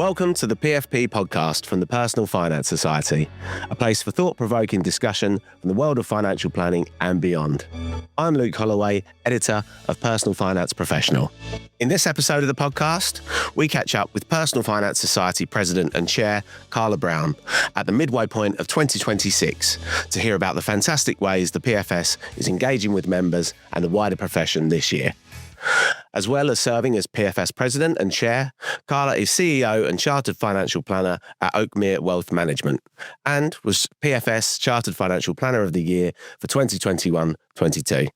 Welcome to the PFP podcast from the Personal Finance Society, a place for thought-provoking discussion from the world of financial planning and beyond. I'm Luke Holloway, editor of Personal Finance Professional. In this episode of the podcast, we catch up with Personal Finance Society President and Chair Carla Brown at the midway point of 2026 to hear about the fantastic ways the PFS is engaging with members and the wider profession this year. As well as serving as PFS President and Chair, Carla is CEO and Chartered Financial Planner at Oakmere Wealth Management and was PFS Chartered Financial Planner of the Year for 2021-22.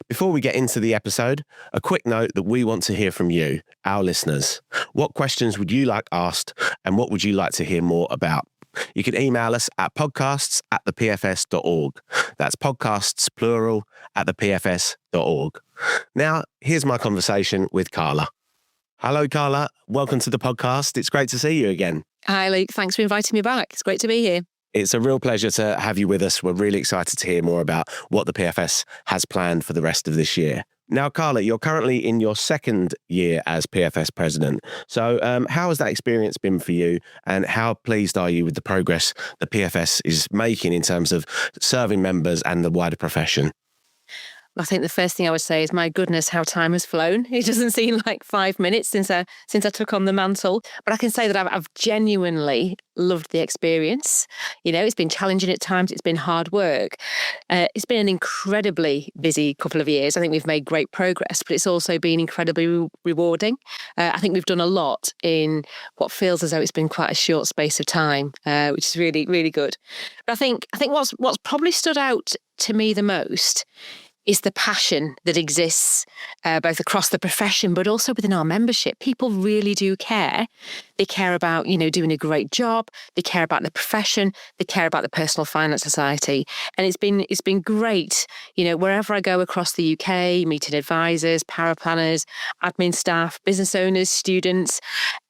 Before we get into the episode, a quick note that we want to hear from you, our listeners. What questions would you like asked and what would you like to hear more about? You can email us at podcasts@thepfs.org. That's podcasts, plural, at thepfs.org. Now, here's my conversation with Carla. Hello, Carla. Welcome to the podcast. It's great to see you again. Hi, Luke. Thanks for inviting me back. It's great to be here. It's a real pleasure to have you with us. We're really excited to hear more about what the PFS has planned for the rest of this year. Now, Carla, you're currently in your second year as PFS President. So how has that experience been for you and how pleased are you with the progress the PFS is making in terms of serving members and the wider profession? I think the first thing I would say is, my goodness, how time has flown. It doesn't seem like 5 minutes since I took on the mantle. But I can say that I've genuinely loved the experience. You know, it's been challenging at times. It's been hard work. It's been an incredibly busy couple of years. I think we've made great progress, but it's also been incredibly rewarding. I think we've done a lot in what feels as though it's been quite a short space of time, which is really, really good. But I think what's probably stood out to me the most is the passion that exists both across the profession, but also within our membership. People really do care. They care about, doing a great job. They care about the profession. They care about the Personal Finance Society. And it's been great, wherever I go across the UK, meeting advisors, paraplanners, admin staff, business owners, students.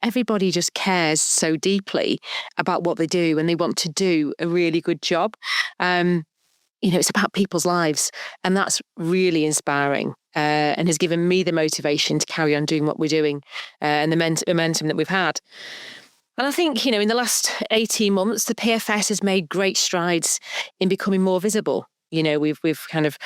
Everybody just cares so deeply about what they do and they want to do a really good job. It's about people's lives, and that's really inspiring and has given me the motivation to carry on doing what we're doing and the momentum that we've had. And I think, in the last 18 months, the PFS has made great strides in becoming more visible. We've kind of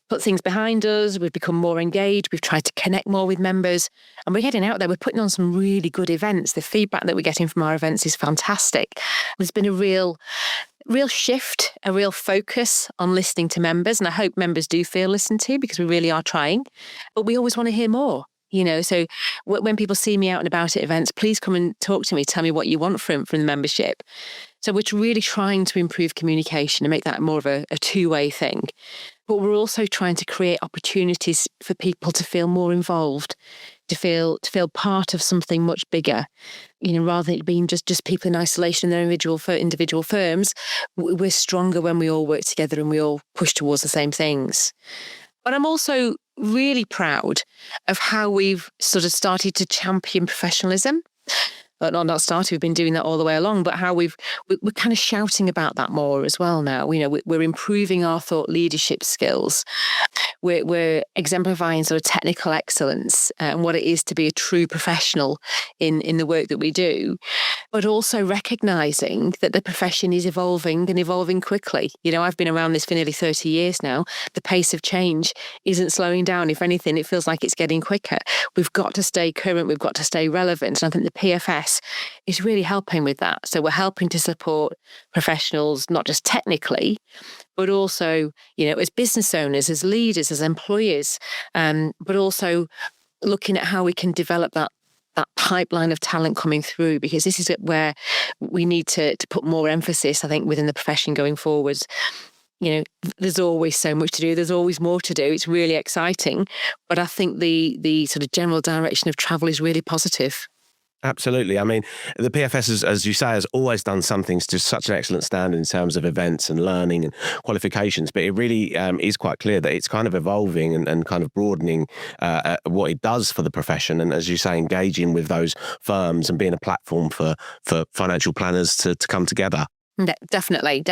put things behind us. We've become more engaged. We've tried to connect more with members, and we're getting out there. We're putting on some really good events. The feedback that we're getting from our events is fantastic. There's been a real shift, a real focus on listening to members, and I hope members do feel listened to because we really are trying. But we always want to hear more. So when people see me out and about at events, please come and talk to me. Tell me what you want from the membership. So we're really trying to improve communication and make that more of a two-way thing. But we're also trying to create opportunities for people to feel more involved, to feel part of something much bigger. Rather than it being just people in isolation in their individual firms, we're stronger when we all work together and we all push towards the same things. But I'm also really proud of how we've sort of started to champion professionalism. Not started, we've been doing that all the way along, but how we're kind of shouting about that more as well now. We're improving our thought leadership skills. We're exemplifying sort of technical excellence and what it is to be a true professional in the work that we do, but also recognising that the profession is evolving and evolving quickly. I've been around this for nearly 30 years now. The pace of change isn't slowing down. If anything, it feels like it's getting quicker. We've got to stay current. We've got to stay relevant. And I think the PFS is really helping with that. So we're helping to support professionals, not just technically, but also, as business owners, as leaders, as employers, but also looking at how we can develop that pipeline of talent coming through, because this is where we need to put more emphasis, I think, within the profession going forwards. There's always so much to do. There's always more to do. It's really exciting. But I think the sort of general direction of travel is really positive. Absolutely. I mean, the PFS, as you say, has always done some things to such an excellent standard in terms of events and learning and qualifications. But it really is quite clear that it's kind of evolving and kind of broadening what it does for the profession. And as you say, engaging with those firms and being a platform for financial planners to come together. Definitely.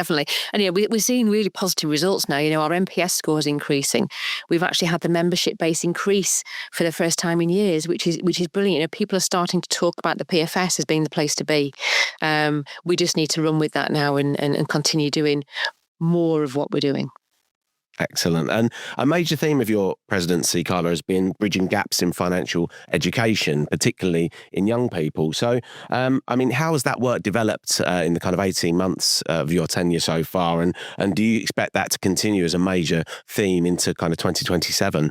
And we're seeing really positive results now. Our NPS score is increasing. We've actually had the membership base increase for the first time in years, which is brilliant. People are starting to talk about the PFS as being the place to be. We just need to run with that now and continue doing more of what we're doing. Excellent. And a major theme of your presidency, Carla, has been bridging gaps in financial education, particularly in young people. So, how has that work developed in the kind of 18 months of your tenure so far? And do you expect that to continue as a major theme into kind of 2027?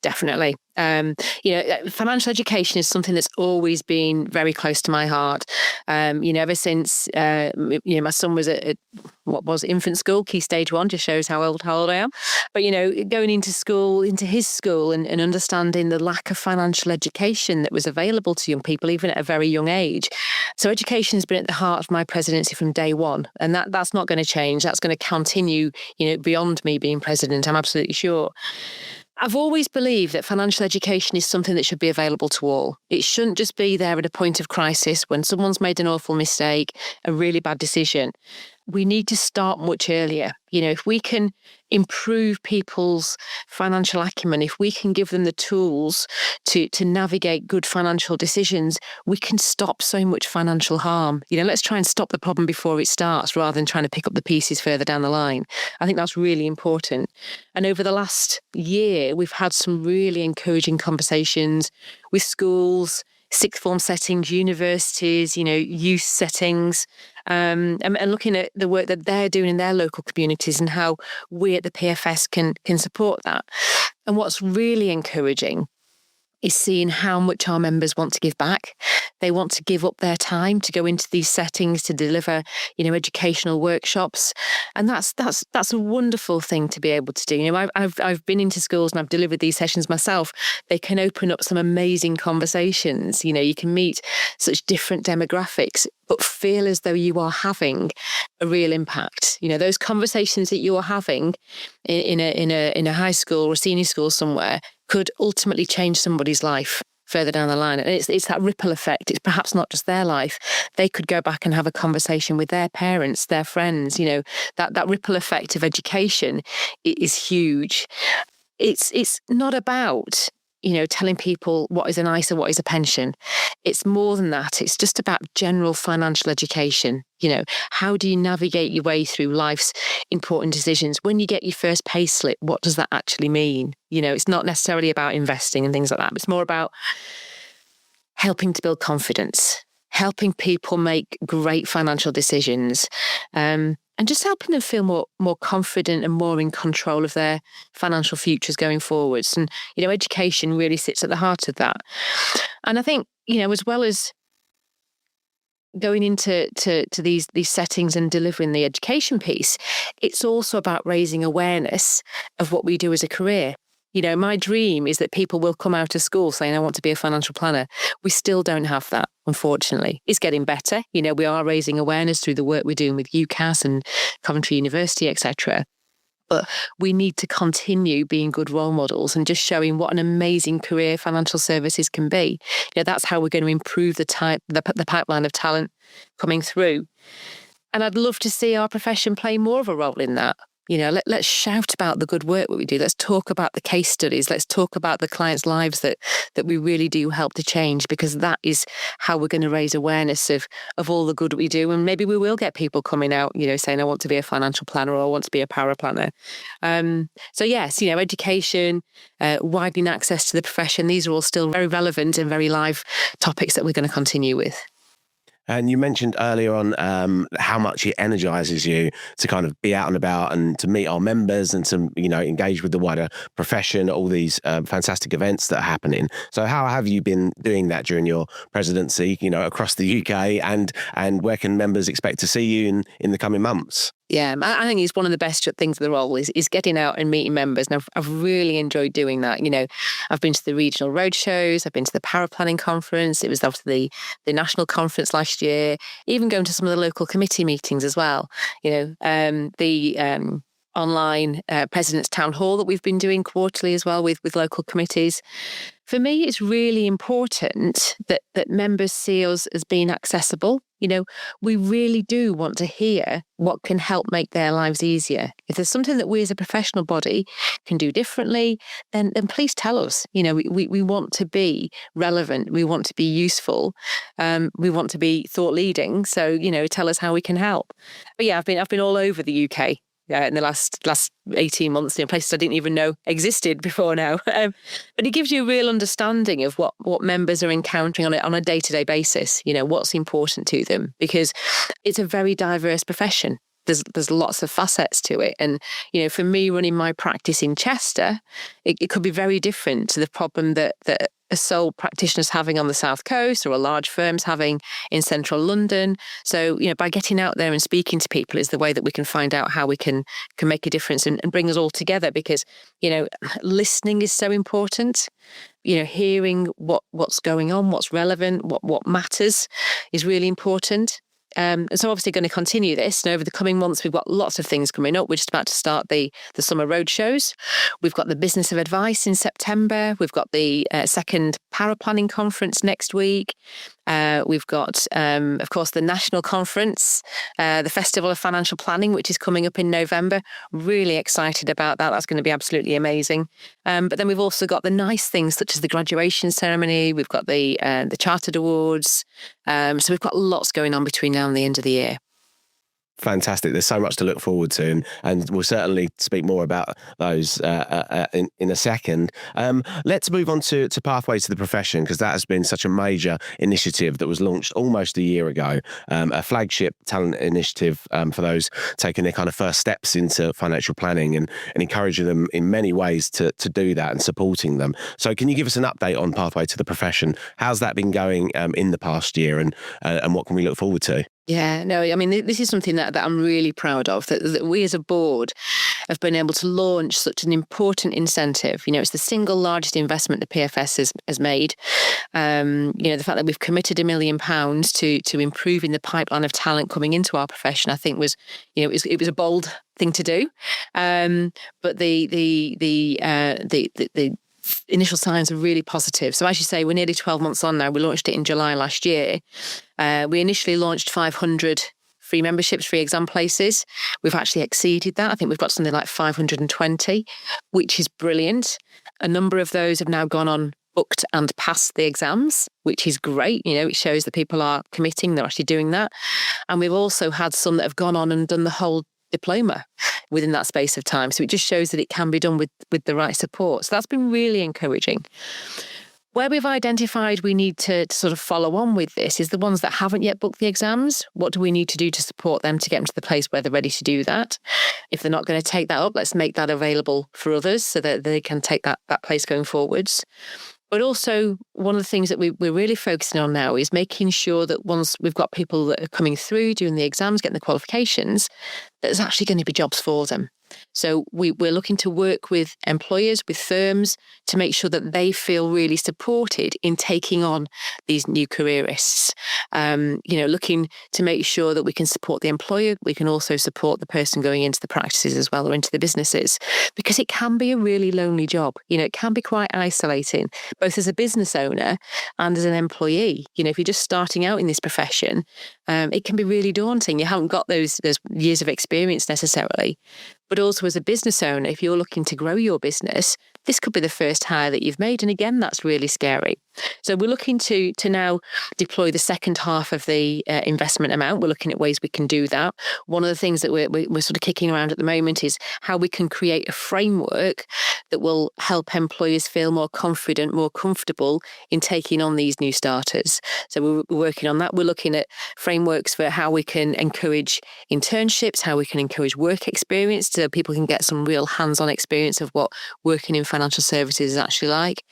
Definitely. Financial education is something that's always been very close to my heart. Ever since, my son was at what was infant school, Key Stage 1, just shows how old I am. But, going into his school and understanding the lack of financial education that was available to young people, even at a very young age. So education has been at the heart of my presidency from day one. And that's not going to change. That's going to continue, beyond me being president, I'm absolutely sure. I've always believed that financial education is something that should be available to all. It shouldn't just be there at a point of crisis when someone's made an awful mistake, a really bad decision. We need to start much earlier. If we can improve people's financial acumen, if we can give them the tools to navigate good financial decisions, we can stop so much financial harm. Let's try and stop the problem before it starts rather than trying to pick up the pieces further down the line. I think that's really important. And over the last year, we've had some really encouraging conversations with schools, sixth form settings, universities, youth settings, and looking at the work that they're doing in their local communities and how we at the PFS can support that. And what's really encouraging is seeing how much our members want to give back. They want to give up their time to go into these settings to deliver, educational workshops, and that's a wonderful thing to be able to do. I've been into schools and I've delivered these sessions myself. They can open up some amazing conversations. You can meet such different demographics, but feel as though you are having a real impact. Those conversations that you are having in a high school or a senior school somewhere could ultimately change somebody's life further down the line. And it's that ripple effect. It's perhaps not just their life. They could go back and have a conversation with their parents, their friends. That ripple effect of education is huge. It's not about telling people what is an ISA, what is a pension. It's more than that. It's just about general financial education. How do you navigate your way through life's important decisions? When you get your first pay slip, what does that actually mean? It's not necessarily about investing and things like that. It's more about helping to build confidence, helping people make great financial decisions, and just helping them feel more confident and more in control of their financial futures going forwards. And, education really sits at the heart of that. And I think, as well as going into these settings and delivering the education piece, it's also about raising awareness of what we do as a career. My dream is that people will come out of school saying, I want to be a financial planner. We still don't have that, unfortunately. It's getting better. We are raising awareness through the work we're doing with UCAS and Coventry University, etc. But we need to continue being good role models and just showing what an amazing career financial services can be. That's how we're going to improve the pipeline of talent coming through. And I'd love to see our profession play more of a role in that. Let's shout about the good work that we do. Let's talk about the case studies. Let's talk about the clients' lives that we really do help to change, because that is how we're going to raise awareness of all the good that we do. And maybe we will get people coming out, saying, I want to be a financial planner or I want to be a power planner. So yes, education, widening access to the profession, these are all still very relevant and very live topics that we're going to continue with. And you mentioned earlier on how much it energizes you to kind of be out and about and to meet our members and to, engage with the wider profession, all these fantastic events that are happening. So how have you been doing that during your presidency, across the UK, and where can members expect to see you in the coming months? Yeah, I think it's one of the best things of the role is getting out and meeting members. And I've really enjoyed doing that. I've been to the regional roadshows, I've been to the Power Planning Conference, it was after the national conference last year, even going to some of the local committee meetings as well. The online President's Town Hall that we've been doing quarterly as well with local committees. For me, it's really important that members see us as being accessible, we really do want to hear what can help make their lives easier. If there's something that we as a professional body can do differently, then please tell us. We want to be relevant. We want to be useful. We want to be thought leading. So, tell us how we can help. But yeah, I've been all over the UK. In the last 18 months, places I didn't even know existed before now. But it gives you a real understanding of what members are encountering on a day-to-day basis, what's important to them, because it's a very diverse profession. There's lots of facets to it. And, for me running my practice in Chester, it could be very different to the problem that a sole practitioner's having on the South Coast or a large firm's having in central London. So, by getting out there and speaking to people is the way that we can find out how we can make a difference and bring us all together, because, listening is so important. Hearing what's going on, what's relevant, what matters is really important. So obviously going to continue this. And over the coming months, we've got lots of things coming up. We're just about to start the summer road shows. We've got the Business of Advice in September. We've got the second Paraplanning Conference next week. We've got, of course, the National Conference, the Festival of Financial Planning, which is coming up in November. Really excited about that. That's going to be absolutely amazing. But then we've also got the nice things such as the graduation ceremony. We've got the Chartered Awards. So we've got lots going on between now and the end of the year. Fantastic. There's so much to look forward to, and we'll certainly speak more about those in a second. Let's move on to Pathways to the Profession, because that has been such a major initiative that was launched almost a year ago, a flagship talent initiative for those taking their kind of first steps into financial planning and encouraging them in many ways to do that and supporting them. So can you give us an update on Pathway to the Profession? How's that been going in the past year, and what can we look forward to? Yeah, no, I mean, this is something that I'm really proud of, that we as a board have been able to launch such an important incentive. It's the single largest investment the PFS has made. The fact that we've committed £1 million to improving the pipeline of talent coming into our profession, I think was, it was a bold thing to do. But the initial signs are really positive. So as you say, we're nearly 12 months on now. We launched it in July last year. We initially launched 500 free memberships, free exam places. We've actually exceeded that. I think we've got something like 520, which is brilliant. A number of those have now gone on, booked and passed the exams, which is great. It shows that people are committing, they're actually doing that. And we've also had some that have gone on and done the whole diploma within that space of time. So it just shows that it can be done with the right support. So that's been really encouraging. Where we've identified we need to sort of follow on with this is the ones that haven't yet booked the exams. What do we need to do to support them to get them to the place where they're ready to do that? If they're not going to take that up, let's make that available for others so that they can take that place going forwards. But also, one of the things that we're really focusing on now is making sure that once we've got people that are coming through, doing the exams, getting the qualifications, that there's actually going to be jobs for them. So we're looking to work with employers, with firms, to make sure that they feel really supported in taking on these new careerists. Looking to make sure that we can support the employer, we can also support the person going into the practices as well, or into the businesses, because it can be a really lonely job. It can be quite isolating, both as a business owner and as an employee. If you're just starting out in this profession, it can be really daunting. You haven't got those years of experience necessarily. But also as a business owner, if you're looking to grow your business, this could be the first hire that you've made. And again, that's really scary. So we're looking to now deploy the second half of the investment amount. We're looking at ways we can do that. One of the things that we're sort of kicking around at the moment is how we can create a framework that will help employers feel more confident, more comfortable in taking on these new starters. So we're working on that. We're looking at frameworks for how we can encourage internships, how we can encourage work experience so people can get some real hands-on experience of what working in financial services is actually like.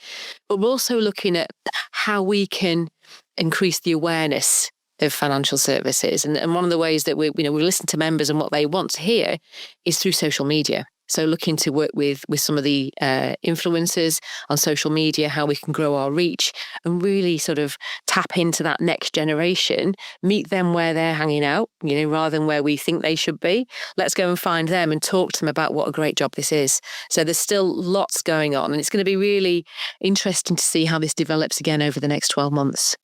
But we're also looking at how we can increase the awareness of financial services. And one of the ways that we listen to members and what they want to hear is through social media. So looking to work with some of the influencers on social media, how we can grow our reach and really sort of tap into that next generation, meet them where they're hanging out, rather than where we think they should be. Let's go and find them and talk to them about what a great job this is. So there's still lots going on, and it's going to be really interesting to see how this develops again over the next 12 months.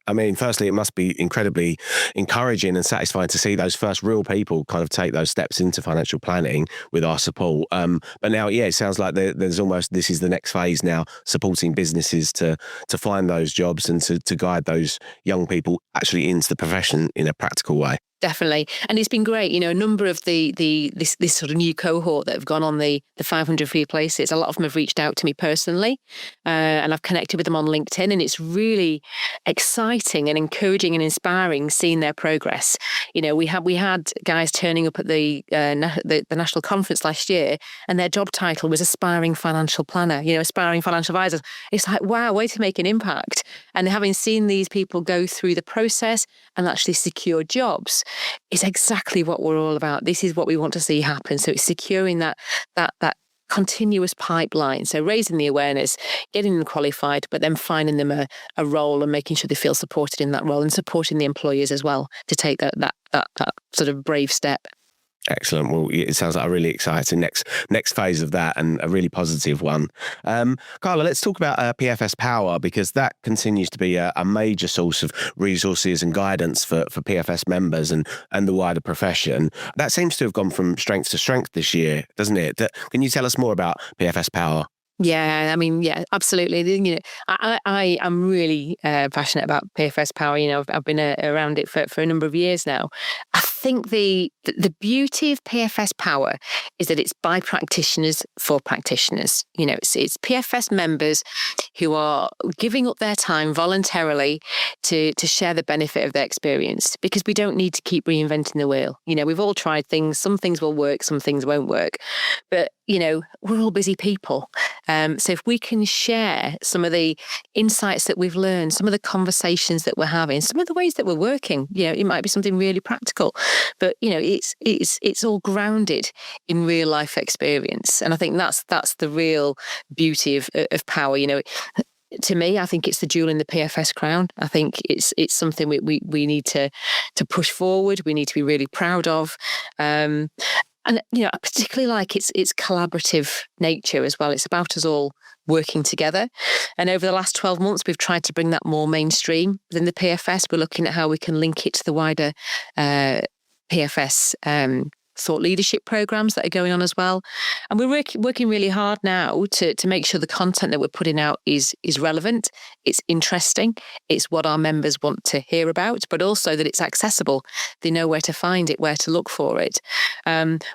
I mean, firstly, it must be incredibly encouraging and satisfying to see those first real people kind of take those steps into financial planning with our support. But now, yeah, it sounds like there's almost, this is the next phase now, supporting businesses to find those jobs and to guide those young people actually into the profession in a practical way. Definitely. And it's been great. A number of this sort of new cohort that have gone on the 500 free places, a lot of them have reached out to me personally, and I've connected with them on LinkedIn, and it's really exciting and encouraging and inspiring seeing their progress. We had guys turning up at the national conference last year, and their job title was aspiring financial planner, aspiring financial advisor. It's like, wow, way to make an impact. And having seen these people go through the process and actually secure jobs, is exactly what we're all about. This is what we want to see happen. So it's securing that continuous pipeline. So raising the awareness, getting them qualified, but then finding them a role and making sure they feel supported in that role, and supporting the employers as well to take that sort of brave step. Excellent. Well, it sounds like a really exciting next phase of that, and a really positive one. Carla, let's talk about PFS Power, because that continues to be a major source of resources and guidance for PFS members and the wider profession. That seems to have gone from strength to strength this year, doesn't it? Can you tell us more about PFS Power? Yeah, I mean, yeah, absolutely. I am really passionate about PFS Power. I've been around it for a number of years now. I think the beauty of PFS Power is that it's by practitioners for practitioners. It's PFS members who are giving up their time voluntarily to share the benefit of their experience, because we don't need to keep reinventing the wheel. We've all tried things. Some things will work, some things won't work. But we're all busy people. So if we can share some of the insights that we've learned, some of the conversations that we're having, some of the ways that we're working, it might be something really practical, but it's all grounded in real life experience. And I think that's the real beauty of Power. To me, I think it's the jewel in the PFS crown. I think it's something we need to push forward. We need to be really proud of. And I particularly like its collaborative nature as well. It's about us all working together. And over the last 12 months, we've tried to bring that more mainstream within the PFS. We're looking at how we can link it to the wider PFS thought leadership programs that are going on as well. And we're working really hard now to make sure the content that we're putting out is relevant, it's interesting, it's what our members want to hear about, but also that it's accessible. They know where to find it, where to look for it.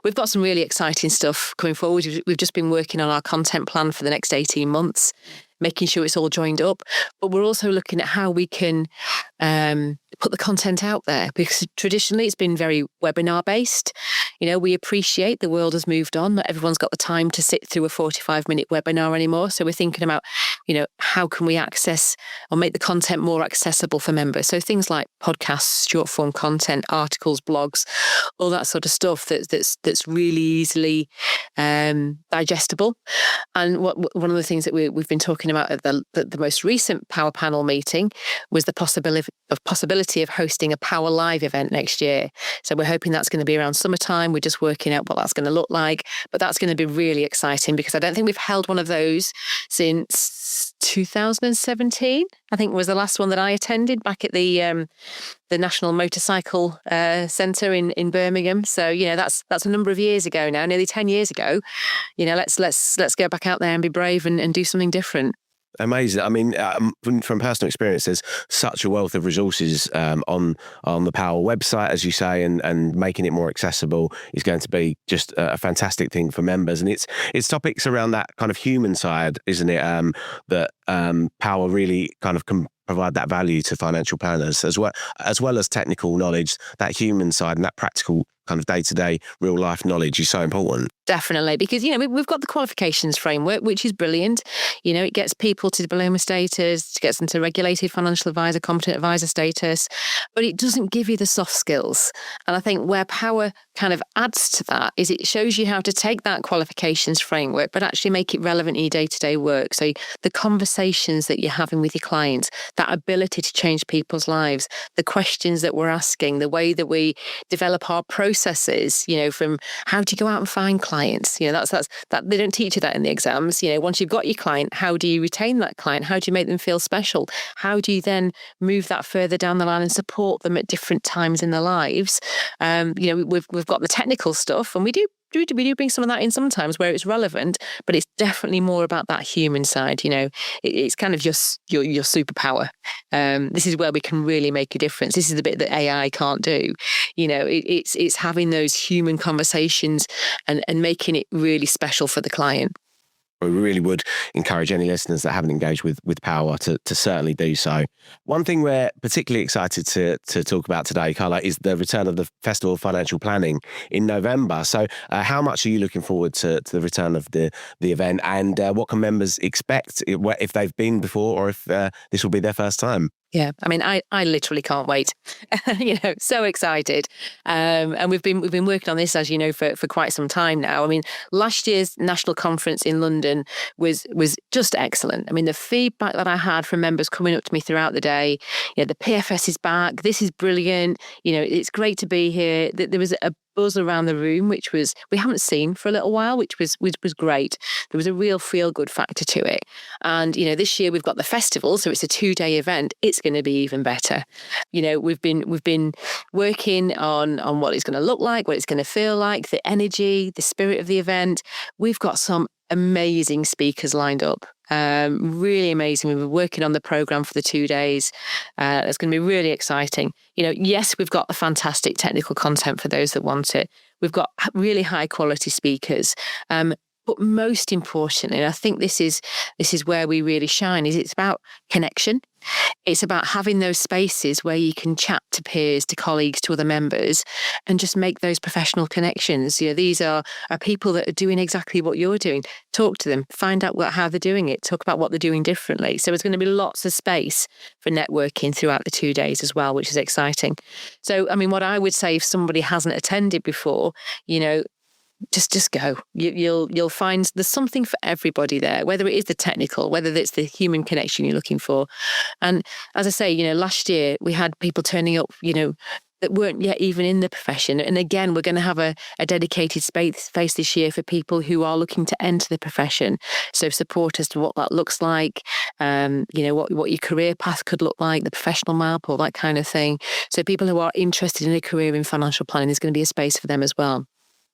We've got some really exciting stuff coming forward. We've just been working on our content plan for the next 18 months, making sure it's all joined up. But we're also looking at how we can put the content out there, because traditionally it's been very webinar based. We appreciate the world has moved on. Not everyone's got the time to sit through a 45-minute webinar anymore. So we're thinking about, how can we access or make the content more accessible for members? So things like podcasts, short form content, articles, blogs, all that sort of stuff that's really easily digestible. And one of the things that we've been talking about at the most recent Power Panel meeting was the possibility of hosting a Power Live event next year. So we're hoping that's going to be around summertime. We're just working out what that's going to look like, but that's going to be really exciting, because I don't think we've held one of those since 2017. I think was the last one that I attended back at the National Motorcycle Centre in Birmingham. So that's a number of years ago now, nearly 10 years ago. Let's go back out there and be brave and do something different. Amazing. I mean, from personal experience, there's such a wealth of resources on the Power website, as you say, and making it more accessible is going to be just a fantastic thing for members. And it's topics around that kind of human side, isn't it? That Power really kind of can provide that value to financial planners, as well as technical knowledge. That human side and that practical kind of day-to-day real life knowledge is so important. Definitely, because we've got the qualifications framework, which is brilliant. It gets people to diploma status, gets them to regulated financial advisor, competent advisor status, but it doesn't give you the soft skills. And I think where Power kind of adds to that is it shows you how to take that qualifications framework, but actually make it relevant in your day-to-day work. So the conversations that you're having with your clients, that ability to change people's lives, the questions that we're asking, the way that we develop our processes, from how do you go out and find clients, clients. That they don't teach you that in the exams. Once you've got your client, how do you retain that client? How do you make them feel special? How do you then move that further down the line and support them at different times in their lives? We've got the technical stuff, and we do bring some of that in sometimes where it's relevant, but it's definitely more about that human side. It's kind of your superpower. This is where we can really make a difference. This is the bit that AI can't do. It's having those human conversations and making it really special for the client. We really would encourage any listeners that haven't engaged with Power to certainly do so. One thing we're particularly excited to talk about today, Carla, is the return of the Festival of Financial Planning in November. So how much are you looking forward to the return of the event, and what can members expect if they've been before or if this will be their first time? Yeah, I mean, I literally can't wait. So excited. And we've been working on this, as you know, for quite some time now. I mean, last year's national conference in London was just excellent. I mean, the feedback that I had from members coming up to me throughout the day, the PFS is back. This is brilliant. It's great to be here. There was a buzz around the room, which we haven't seen for a little while, which was great. There was a real feel-good factor to it. And, this year we've got the festival, so it's a 2-day event. It's going to be even better. We've been working on what it's going to look like, what it's going to feel like, the energy, the spirit of the event. We've got some amazing speakers lined up. Really amazing. We've been working on the programme for the 2 days. It's going to be really exciting. Yes, we've got the fantastic technical content for those that want it. We've got really high quality speakers. But most importantly, and I think this is where we really shine, is it's about connection. It's about having those spaces where you can chat to peers, to colleagues, to other members, and just make those professional connections. These are people that are doing exactly what you're doing. Talk to them, find out how they're doing it, talk about what they're doing differently. So there's going to be lots of space for networking throughout the 2 days as well, which is exciting. So, I mean, what I would say, if somebody hasn't attended before, just go. You'll find there's something for everybody there, whether it is the technical, whether it's the human connection you're looking for. And as I say, last year we had people turning up, that weren't yet even in the profession. And again, we're going to have a dedicated space this year for people who are looking to enter the profession. So support as to what that looks like, what your career path could look like, the professional map, all that kind of thing. So people who are interested in a career in financial planning, there's going to be a space for them as well.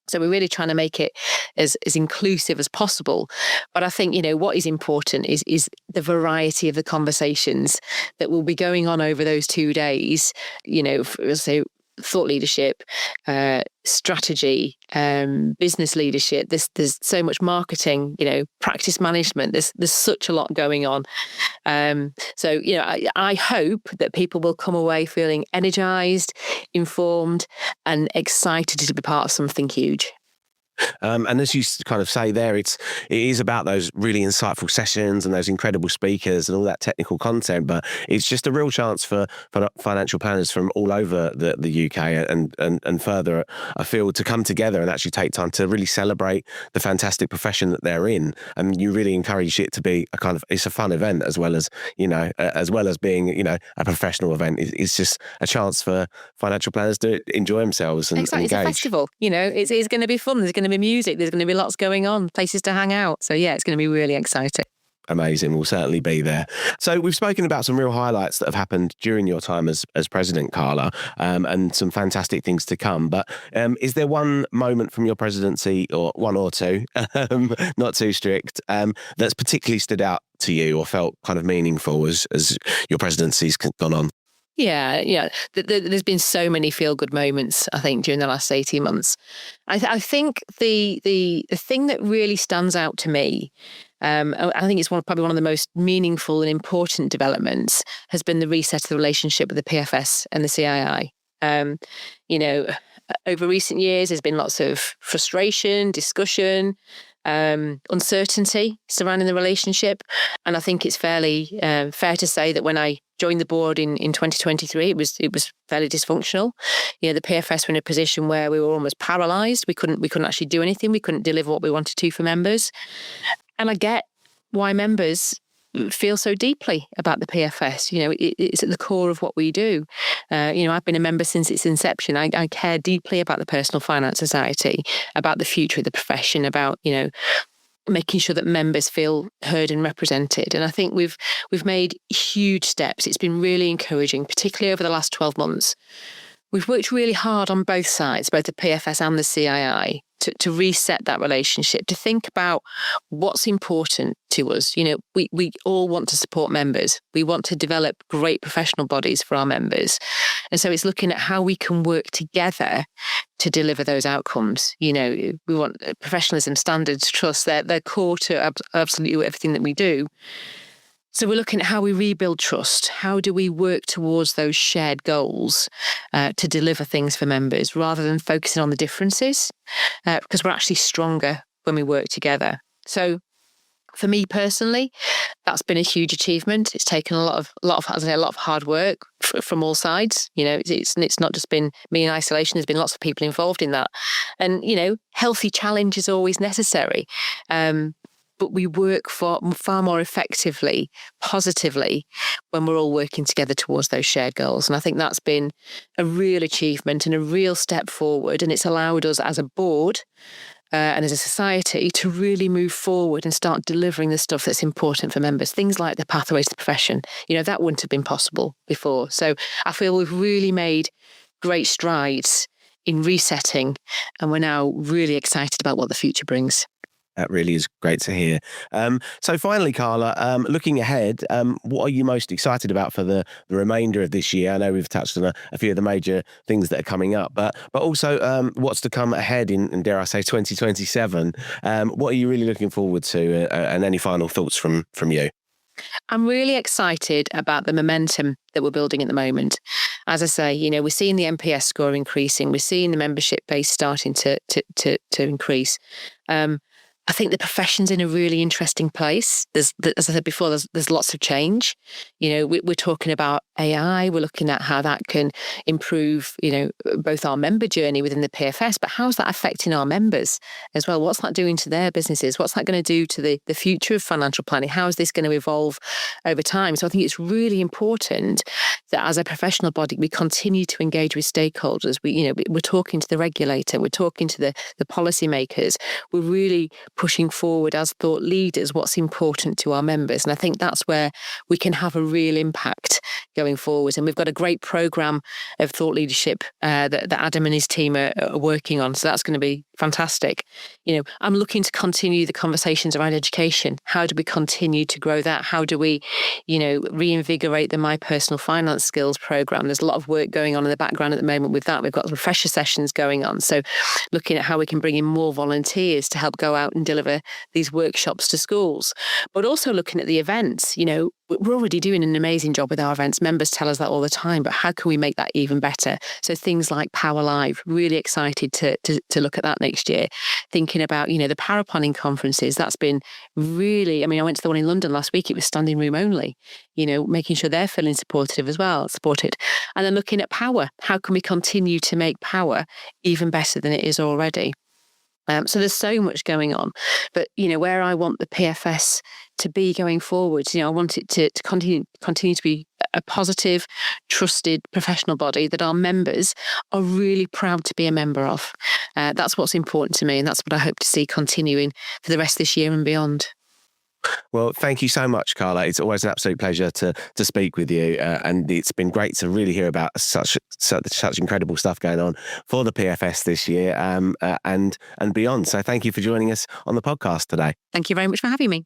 So we're really trying to make it as inclusive as possible. But I think, what is important is the variety of the conversations that will be going on over those 2 days, so thought leadership, strategy, business leadership. There's so much marketing, practice management. There's such a lot going on. So I hope that people will come away feeling energized, informed, and excited to be part of something huge. And as you kind of say there, it is about those really insightful sessions and those incredible speakers and all that technical content, but it's just a real chance for financial planners from all over the UK and further afield to come together and actually take time to really celebrate the fantastic profession that they're in. And you really encourage it to be it's a fun event as well as being, a professional event. It's just a chance for financial planners to enjoy themselves and exactly. engage. It's a festival, it's going to be fun. There's going to be music, there's going to be lots going on, places to hang out. So yeah, it's going to be really exciting. Amazing. We'll certainly be there. So we've spoken about some real highlights that have happened during your time as president, Carla, and some fantastic things to come. But is there one moment from your presidency, or one or two, not too strict, that's particularly stood out to you or felt kind of meaningful as your presidency's gone on? Yeah. There's been so many feel-good moments, I think, during the last 18 months. I think the thing that really stands out to me, I think it's probably one of the most meaningful and important developments, has been the reset of the relationship with the PFS and the CII. Over recent years, there's been lots of frustration, discussion, uncertainty surrounding the relationship. And I think it's fairly fair to say that when I joined the board in 2023, it was fairly dysfunctional. The PFS were in a position where we were almost paralysed. We couldn't actually do anything. We couldn't deliver what we wanted to for members. And I get why members feel so deeply about the PFS. It's at the core of what we do. I've been a member since its inception. I care deeply about the Personal Finance Society, about the future of the profession, about, making sure that members feel heard and represented. And I think we've made huge steps. It's been really encouraging, particularly over the last 12 months. We've worked really hard on both sides, both the PFS and the CII, to reset that relationship, to think about what's important to us. We all want to support members. We want to develop great professional bodies for our members. And so it's looking at how we can work together to deliver those outcomes. We want professionalism, standards, trust. They're core to absolutely everything that we do. So we're looking at how we rebuild trust. How do we work towards those shared goals to deliver things for members rather than focusing on the differences? Because we're actually stronger when we work together. So for me personally, that's been a huge achievement. It's taken a lot of hard work from all sides. It's not just been me in isolation. There's been lots of people involved in that, and healthy challenge is always necessary. But we work far more effectively, positively, when we're all working together towards those shared goals. And I think that's been a real achievement and a real step forward. And it's allowed us as a board and as a society to really move forward and start delivering the stuff that's important for members. Things like the pathway to the profession. That wouldn't have been possible before. So I feel we've really made great strides in resetting, and we're now really excited about what the future brings. That really is great to hear. So finally, Carla, looking ahead, what are you most excited about for the remainder of this year? I know we've touched on a few of the major things that are coming up, but also what's to come ahead in dare I say, 2027? What are you really looking forward to, and any final thoughts from you? I'm really excited about the momentum that we're building at the moment. As I say, we're seeing the NPS score increasing. We're seeing the membership base starting to increase. I think the profession's in a really interesting place. As I said before, there's lots of change. We're talking about AI. We're looking at how that can improve, both our member journey within the PFS, but how's that affecting our members as well? What's that doing to their businesses? What's that going to do to the future of financial planning? How is this going to evolve over time? So I think it's really important that as a professional body, we continue to engage with stakeholders. We're talking to the regulator. We're talking to the policymakers. We're really pushing forward as thought leaders what's important to our members. And I think that's where we can have a real impact going forward. And we've got a great programme of thought leadership that Adam and his team are working on. So that's going to be fantastic. I'm looking to continue the conversations around education. How do we continue to grow that? How do we, reinvigorate the My Personal Finance Skills programme? There's a lot of work going on in the background at the moment with that. We've got refresher sessions going on. So looking at how we can bring in more volunteers to help go out and deliver these workshops to schools, but also looking at the events. We're already doing an amazing job with our events. Members tell us that all the time, but how can we make that even better? So things like Power Live, really excited to look at that next year. Thinking about, the paraplanning conferences, that's been really, I went to the one in London last week, it was standing room only, making sure they're feeling supported. And then looking at Power, how can we continue to make Power even better than it is already? So there's so much going on, but where I want the PFS to be going forward, I want it to continue to be a positive, trusted professional body that our members are really proud to be a member of. That's what's important to me, and that's what I hope to see continuing for the rest of this year and beyond. Well, thank you so much, Carla. It's always an absolute pleasure to speak with you, and it's been great to really hear about such incredible stuff going on for the PFS this year and beyond. So thank you for joining us on the podcast today. Thank you very much for having me.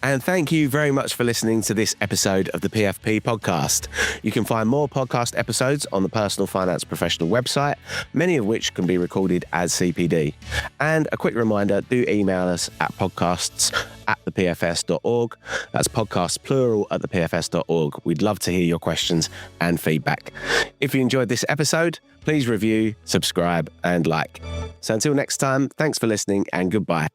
And thank you very much for listening to this episode of the PFP podcast. You can find more podcast episodes on the Personal Finance Professional website, many of which can be recorded as CPD. And a quick reminder, do email us at podcasts@thepfs.org. That's podcasts plural at thepfs.org. We'd love to hear your questions and feedback. If you enjoyed this episode, please review, subscribe and like. So until next time, thanks for listening and goodbye.